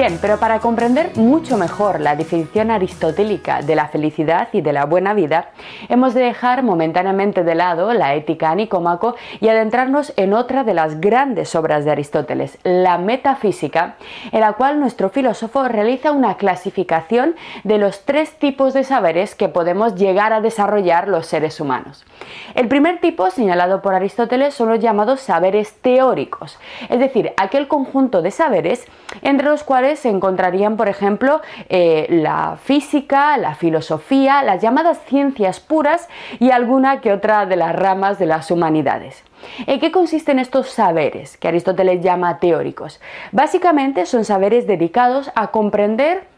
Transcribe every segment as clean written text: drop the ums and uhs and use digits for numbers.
Bien, pero para comprender mucho mejor la definición aristotélica de la felicidad y de la buena vida, hemos de dejar momentáneamente de lado la ética a Nicómaco y adentrarnos en otra de las grandes obras de Aristóteles, la Metafísica, en la cual nuestro filósofo realiza una clasificación de los tres tipos de saberes que podemos llegar a desarrollar los seres humanos. El primer tipo, señalado por Aristóteles, son los llamados saberes teóricos, es decir, aquel conjunto de saberes entre los cuales se encontrarían, por ejemplo, la física, la filosofía, las llamadas ciencias puras y alguna que otra de las ramas de las humanidades. ¿En qué consisten estos saberes que Aristóteles llama teóricos? Básicamente son saberes dedicados a comprender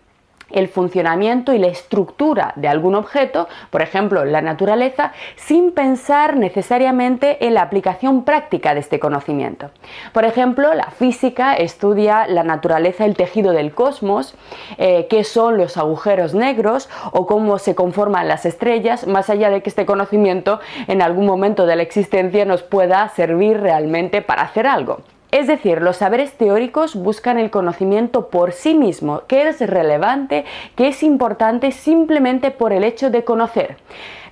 el funcionamiento y la estructura de algún objeto, por ejemplo la naturaleza, sin pensar necesariamente en la aplicación práctica de este conocimiento. Por ejemplo, la física estudia la naturaleza, el tejido del cosmos, qué son los agujeros negros o cómo se conforman las estrellas, más allá de que este conocimiento en algún momento de la existencia nos pueda servir realmente para hacer algo. Es decir, los saberes teóricos buscan el conocimiento por sí mismo, que es relevante, que es importante simplemente por el hecho de conocer.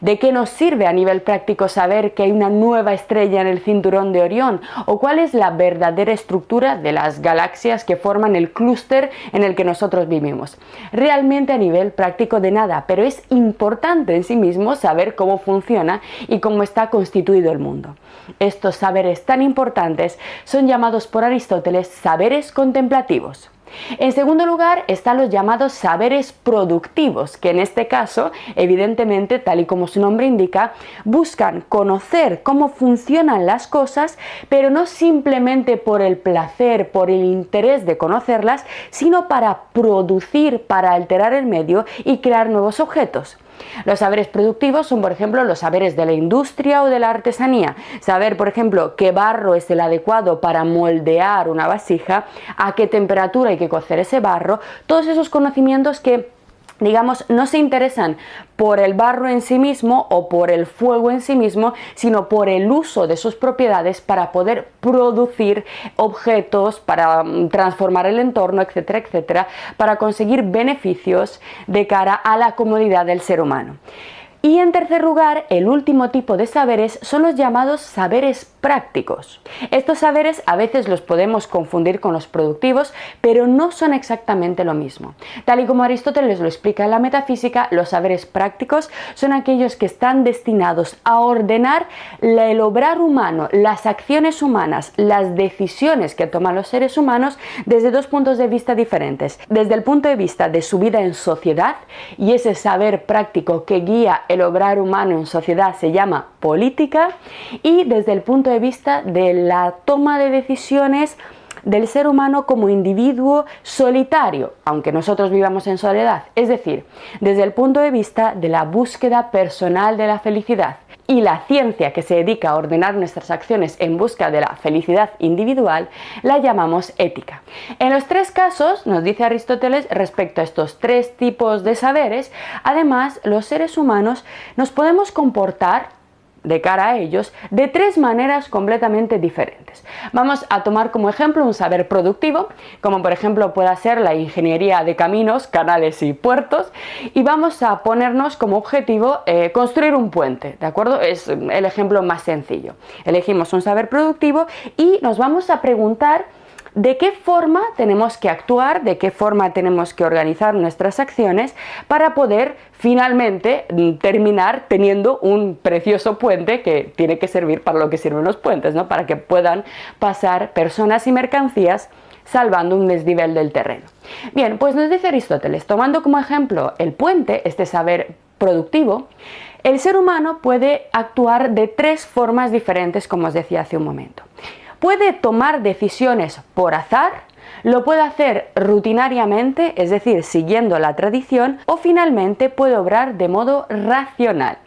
¿De qué nos sirve a nivel práctico saber que hay una nueva estrella en el cinturón de Orión? ¿O cuál es la verdadera estructura de las galaxias que forman el clúster en el que nosotros vivimos? Realmente a nivel práctico de nada, pero es importante en sí mismo saber cómo funciona y cómo está constituido el mundo. Estos saberes tan importantes son llamados por Aristóteles saberes contemplativos. En segundo lugar están los llamados saberes productivos, que en este caso, evidentemente, tal y como su nombre indica, buscan conocer cómo funcionan las cosas, pero no simplemente por el placer, por el interés de conocerlas, sino para producir, para alterar el medio y crear nuevos objetos. Los saberes productivos son, por ejemplo, los saberes de la industria o de la artesanía. Saber, por ejemplo, qué barro es el adecuado para moldear una vasija, a qué temperatura hay que cocer ese barro, todos esos conocimientos que, digamos, no se interesan por el barro en sí mismo o por el fuego en sí mismo, sino por el uso de sus propiedades para poder producir objetos, para transformar el entorno, etcétera, etcétera, para conseguir beneficios de cara a la comodidad del ser humano. Y en tercer lugar, el último tipo de saberes son los llamados saberes prácticos. Estos saberes a veces los podemos confundir con los productivos, pero no son exactamente lo mismo. Tal y como Aristóteles lo explica en la Metafísica, los saberes prácticos son aquellos que están destinados a ordenar el obrar humano, las acciones humanas, las decisiones que toman los seres humanos desde dos puntos de vista diferentes. Desde el punto de vista de su vida en sociedad, y ese saber práctico que guía el obrar humano en sociedad se llama política, y desde el punto de vista de la toma de decisiones del ser humano como individuo solitario, aunque nosotros vivamos en soledad, es decir, desde el punto de vista de la búsqueda personal de la felicidad. Y la ciencia que se dedica a ordenar nuestras acciones en busca de la felicidad individual la llamamos ética. En los tres casos, nos dice Aristóteles, respecto a estos tres tipos de saberes, además los seres humanos nos podemos comportar de cara a ellos de tres maneras completamente diferentes. Vamos a tomar como ejemplo un saber productivo, como por ejemplo pueda ser la ingeniería de caminos, canales y puertos, y vamos a ponernos como objetivo construir un puente, ¿de acuerdo? Es el ejemplo más sencillo. Elegimos un saber productivo y nos vamos a preguntar ¿de qué forma tenemos que actuar, de qué forma tenemos que organizar nuestras acciones para poder finalmente terminar teniendo un precioso puente que tiene que servir para lo que sirven los puentes, ¿no? Para que puedan pasar personas y mercancías salvando un desnivel del terreno? Bien, pues nos dice Aristóteles, tomando como ejemplo el puente, este saber productivo, el ser humano puede actuar de tres formas diferentes, como os decía hace un momento. Puede tomar decisiones por azar, lo puede hacer rutinariamente, es decir, siguiendo la tradición, o finalmente puede obrar de modo racional.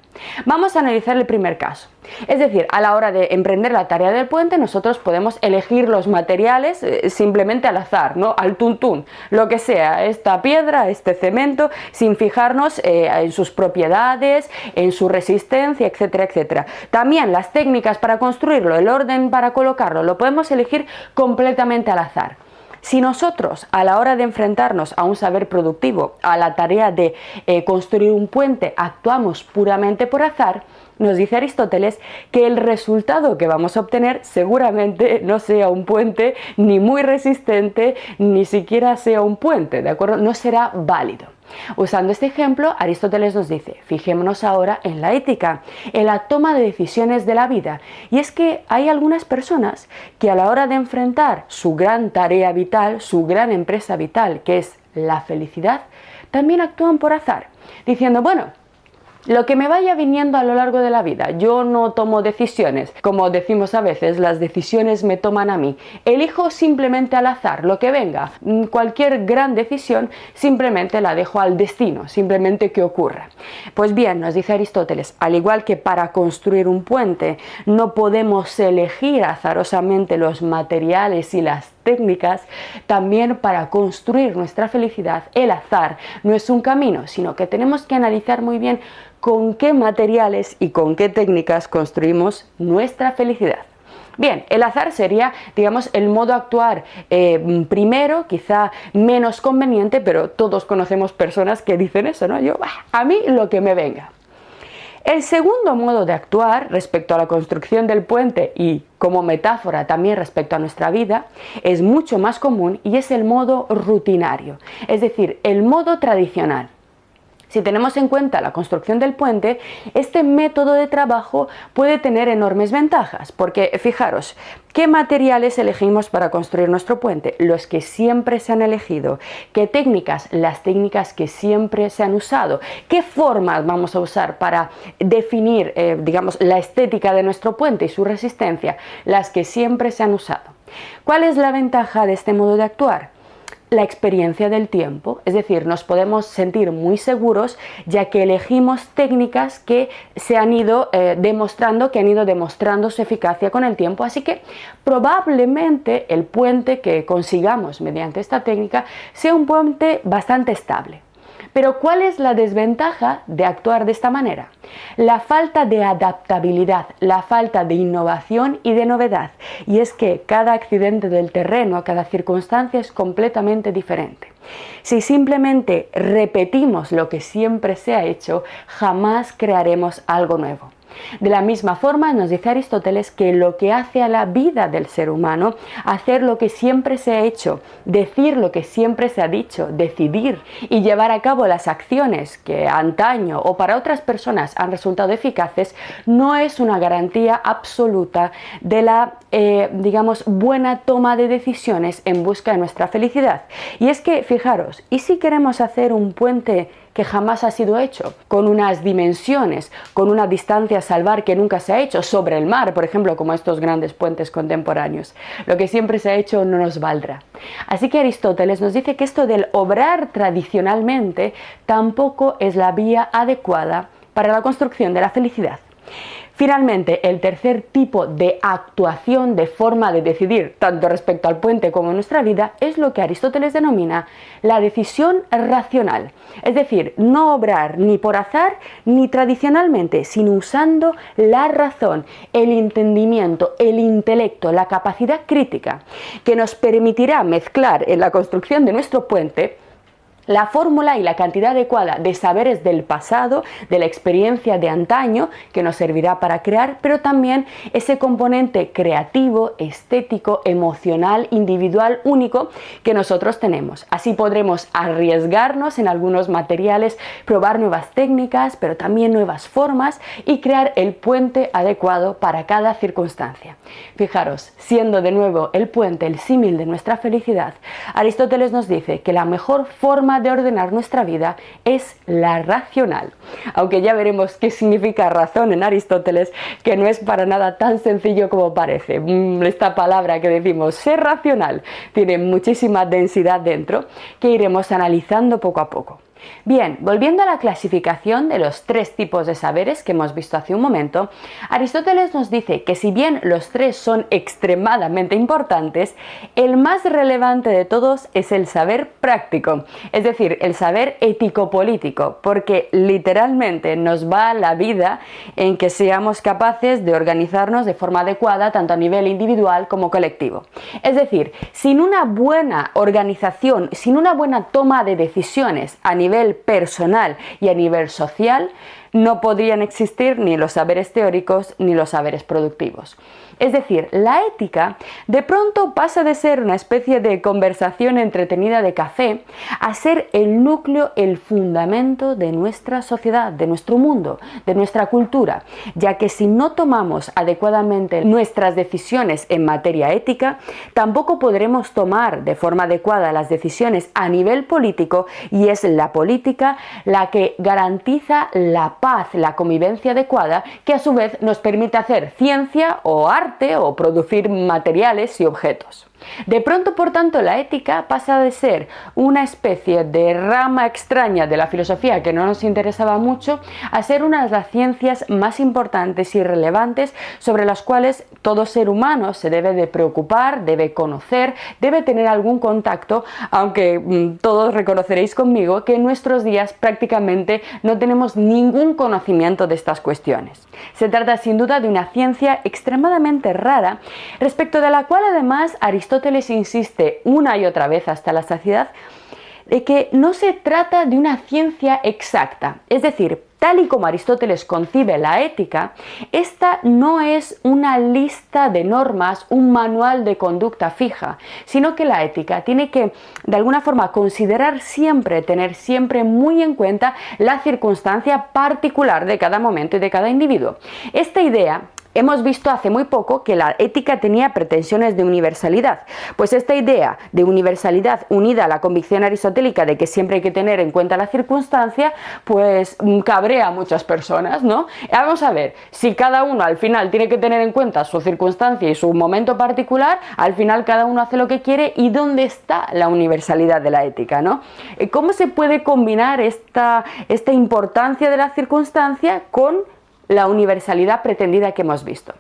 Vamos a analizar el primer caso. Es decir, a la hora de emprender la tarea del puente, nosotros podemos elegir los materiales simplemente al azar, ¿no? Al tuntún, lo que sea, esta piedra, este cemento, sin fijarnos en sus propiedades, en su resistencia, etcétera, etcétera. También las técnicas para construirlo, el orden para colocarlo, lo podemos elegir completamente al azar. Si nosotros, a la hora de enfrentarnos a un saber productivo, a la tarea de construir un puente, actuamos puramente por azar, nos dice Aristóteles que el resultado que vamos a obtener seguramente no sea un puente ni muy resistente, ni siquiera sea un puente, ¿de acuerdo? No será válido. Usando este ejemplo, Aristóteles nos dice, fijémonos ahora en la ética, en la toma de decisiones de la vida. Y es que hay algunas personas que a la hora de enfrentar su gran tarea vital, su gran empresa vital, que es la felicidad, también actúan por azar, diciendo, bueno, lo que me vaya viniendo a lo largo de la vida, yo no tomo decisiones, como decimos a veces, las decisiones me toman a mí, elijo simplemente al azar, lo que venga, cualquier gran decisión simplemente la dejo al destino, simplemente que ocurra. Pues bien, nos dice Aristóteles, al igual que para construir un puente no podemos elegir azarosamente los materiales y las técnicas, también para construir nuestra felicidad, el azar no es un camino, sino que tenemos que analizar muy bien con qué materiales y con qué técnicas construimos nuestra felicidad. Bien, el azar sería, digamos, el modo de actuar primero, quizá menos conveniente, pero todos conocemos personas que dicen eso, ¿no? A mí lo que me venga. El segundo modo de actuar respecto a la construcción del puente y como metáfora también respecto a nuestra vida es mucho más común y es el modo rutinario, es decir, el modo tradicional. Si tenemos en cuenta la construcción del puente, este método de trabajo puede tener enormes ventajas, porque fijaros, ¿qué materiales elegimos para construir nuestro puente? Los que siempre se han elegido. ¿Qué técnicas? Las técnicas que siempre se han usado. ¿Qué formas vamos a usar para definir, digamos, la estética de nuestro puente y su resistencia? Las que siempre se han usado. ¿Cuál es la ventaja de este modo de actuar? La experiencia del tiempo, es decir, nos podemos sentir muy seguros ya que elegimos técnicas que se han ido demostrando su eficacia con el tiempo, así que probablemente el puente que consigamos mediante esta técnica sea un puente bastante estable. Pero ¿cuál es la desventaja de actuar de esta manera? La falta de adaptabilidad, la falta de innovación y de novedad. Y es que cada accidente del terreno, cada circunstancia es completamente diferente. Si simplemente repetimos lo que siempre se ha hecho, jamás crearemos algo nuevo. De la misma forma nos dice Aristóteles que lo que hace a la vida del ser humano, hacer lo que siempre se ha hecho, decir lo que siempre se ha dicho, decidir y llevar a cabo las acciones que antaño o para otras personas han resultado eficaces, no es una garantía absoluta de la, digamos, buena toma de decisiones en busca de nuestra felicidad. Y es que, fijaros, ¿y si queremos hacer un puente que jamás ha sido hecho, con unas dimensiones, con una distancia a salvar que nunca se ha hecho, sobre el mar, por ejemplo, como estos grandes puentes contemporáneos? Lo que siempre se ha hecho no nos valdrá. Así que Aristóteles nos dice que esto del obrar tradicionalmente tampoco es la vía adecuada para la construcción de la felicidad. Finalmente, el tercer tipo de actuación, de forma de decidir, tanto respecto al puente como en nuestra vida, es lo que Aristóteles denomina la decisión racional. Es decir, no obrar ni por azar ni tradicionalmente, sino usando la razón, el entendimiento, el intelecto, la capacidad crítica, que nos permitirá mezclar en la construcción de nuestro puente la fórmula y la cantidad adecuada de saberes del pasado, de la experiencia de antaño, que nos servirá para crear, pero también ese componente creativo, estético, emocional, individual, único que nosotros tenemos. Así podremos arriesgarnos en algunos materiales, probar nuevas técnicas, pero también nuevas formas y crear el puente adecuado para cada circunstancia. Fijaros, siendo de nuevo el puente el símil de nuestra felicidad, Aristóteles nos dice que la mejor forma de ordenar nuestra vida es la racional. Aunque ya veremos qué significa razón en Aristóteles, que no es para nada tan sencillo como parece. Esta palabra que decimos, ser racional, tiene muchísima densidad dentro, que iremos analizando poco a poco. Bien, volviendo a la clasificación de los 3 tipos de saberes que hemos visto hace un momento, Aristóteles nos dice que si bien los 3 son extremadamente importantes, el más relevante de todos es el saber práctico, es decir, el saber ético-político, porque literalmente nos va la vida en que seamos capaces de organizarnos de forma adecuada tanto a nivel individual como colectivo. Es decir, sin una buena organización, sin una buena toma de decisiones a nivel personal y a nivel social, no podrían existir ni los saberes teóricos ni los saberes productivos. Es decir, la ética de pronto pasa de ser una especie de conversación entretenida de café a ser el núcleo, el fundamento de nuestra sociedad, de nuestro mundo, de nuestra cultura, ya que si no tomamos adecuadamente nuestras decisiones en materia ética, tampoco podremos tomar de forma adecuada las decisiones a nivel político, y es la política la que garantiza la paz, la convivencia adecuada, que a su vez nos permite hacer ciencia o arte o producir materiales y objetos. De pronto, por tanto, la ética pasa de ser una especie de rama extraña de la filosofía que no nos interesaba mucho a ser una de las ciencias más importantes y relevantes sobre las cuales todo ser humano se debe de preocupar, debe conocer, debe tener algún contacto, aunque todos reconoceréis conmigo que en nuestros días prácticamente no tenemos ningún conocimiento de estas cuestiones. Se trata sin duda de una ciencia extremadamente rara, respecto de la cual además Aristóteles insiste una y otra vez hasta la saciedad de que no se trata de una ciencia exacta, es decir, tal y como Aristóteles concibe la ética, esta no es una lista de normas, un manual de conducta fija, sino que la ética tiene que, de alguna forma, considerar siempre, tener siempre muy en cuenta la circunstancia particular de cada momento y de cada individuo. Esta idea hemos visto hace muy poco que la ética tenía pretensiones de universalidad. Pues esta idea de universalidad unida a la convicción aristotélica de que siempre hay que tener en cuenta la circunstancia, pues cabrea a muchas personas, ¿no? Vamos a ver, si cada uno al final tiene que tener en cuenta su circunstancia y su momento particular, al final cada uno hace lo que quiere, ¿y dónde está la universalidad de la ética, ¿no? ¿Cómo se puede combinar esta importancia de la circunstancia con la universalidad pretendida que hemos visto?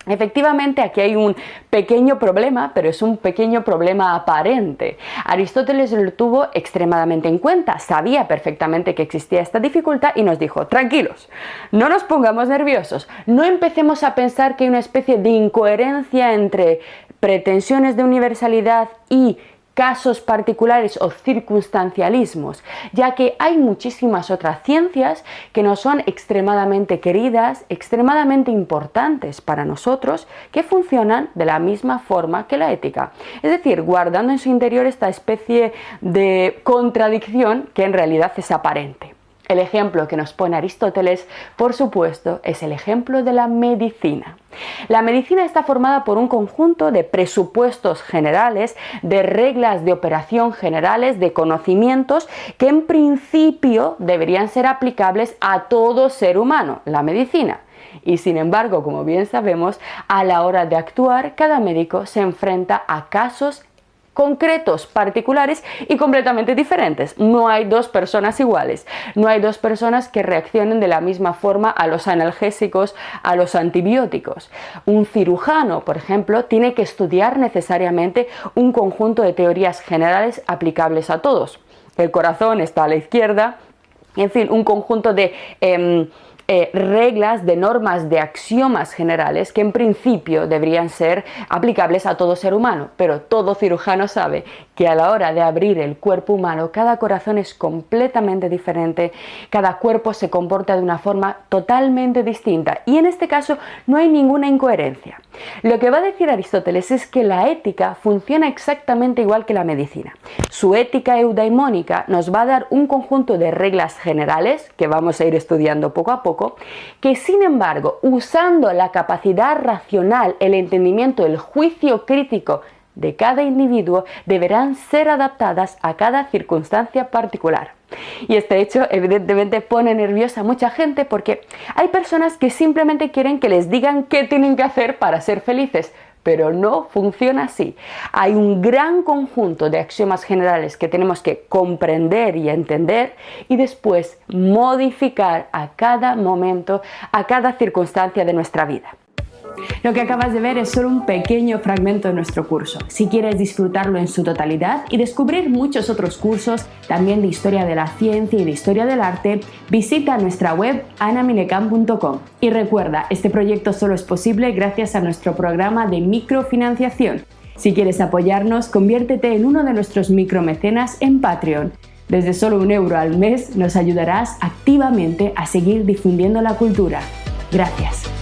Efectivamente, aquí hay un pequeño problema, pero es un pequeño problema aparente. Aristóteles lo tuvo extremadamente en cuenta, sabía perfectamente que existía esta dificultad y nos dijo: tranquilos, no nos pongamos nerviosos, no empecemos a pensar que hay una especie de incoherencia entre pretensiones de universalidad y casos particulares o circunstancialismos, ya que hay muchísimas otras ciencias que nos son extremadamente queridas, extremadamente importantes para nosotros, que funcionan de la misma forma que la ética. Es decir, guardando en su interior esta especie de contradicción que en realidad es aparente. El ejemplo que nos pone Aristóteles, por supuesto, es el ejemplo de la medicina. La medicina está formada por un conjunto de presupuestos generales, de reglas de operación generales, de conocimientos que en principio deberían ser aplicables a todo ser humano, la medicina. Y sin embargo, como bien sabemos, a la hora de actuar, cada médico se enfrenta a casos concretos, particulares y completamente diferentes. No hay dos personas iguales, no hay dos personas que reaccionen de la misma forma a los analgésicos, a los antibióticos. Un cirujano, por ejemplo, tiene que estudiar necesariamente un conjunto de teorías generales aplicables a todos. El corazón está a la izquierda, en fin, un conjunto de reglas, de normas, de axiomas generales que en principio deberían ser aplicables a todo ser humano, pero todo cirujano sabe que a la hora de abrir el cuerpo humano cada corazón es completamente diferente, cada cuerpo se comporta de una forma totalmente distinta y en este caso no hay ninguna incoherencia. Lo que va a decir Aristóteles es que la ética funciona exactamente igual que la medicina. Su ética eudaimónica nos va a dar un conjunto de reglas generales que vamos a ir estudiando poco a poco, que sin embargo, usando la capacidad racional, el entendimiento, el juicio crítico de cada individuo, deberán ser adaptadas a cada circunstancia particular. Y este hecho evidentemente pone nerviosa a mucha gente porque hay personas que simplemente quieren que les digan qué tienen que hacer para ser felices, pero no funciona así. Hay un gran conjunto de axiomas generales que tenemos que comprender y entender y después modificar a cada momento, a cada circunstancia de nuestra vida. Lo que acabas de ver es solo un pequeño fragmento de nuestro curso. Si quieres disfrutarlo en su totalidad y descubrir muchos otros cursos, también de historia de la ciencia y de historia del arte, visita nuestra web anaminecam.com. Y recuerda, este proyecto solo es posible gracias a nuestro programa de microfinanciación. Si quieres apoyarnos, conviértete en uno de nuestros micromecenas en Patreon. Desde solo €1 al mes nos ayudarás activamente a seguir difundiendo la cultura. Gracias.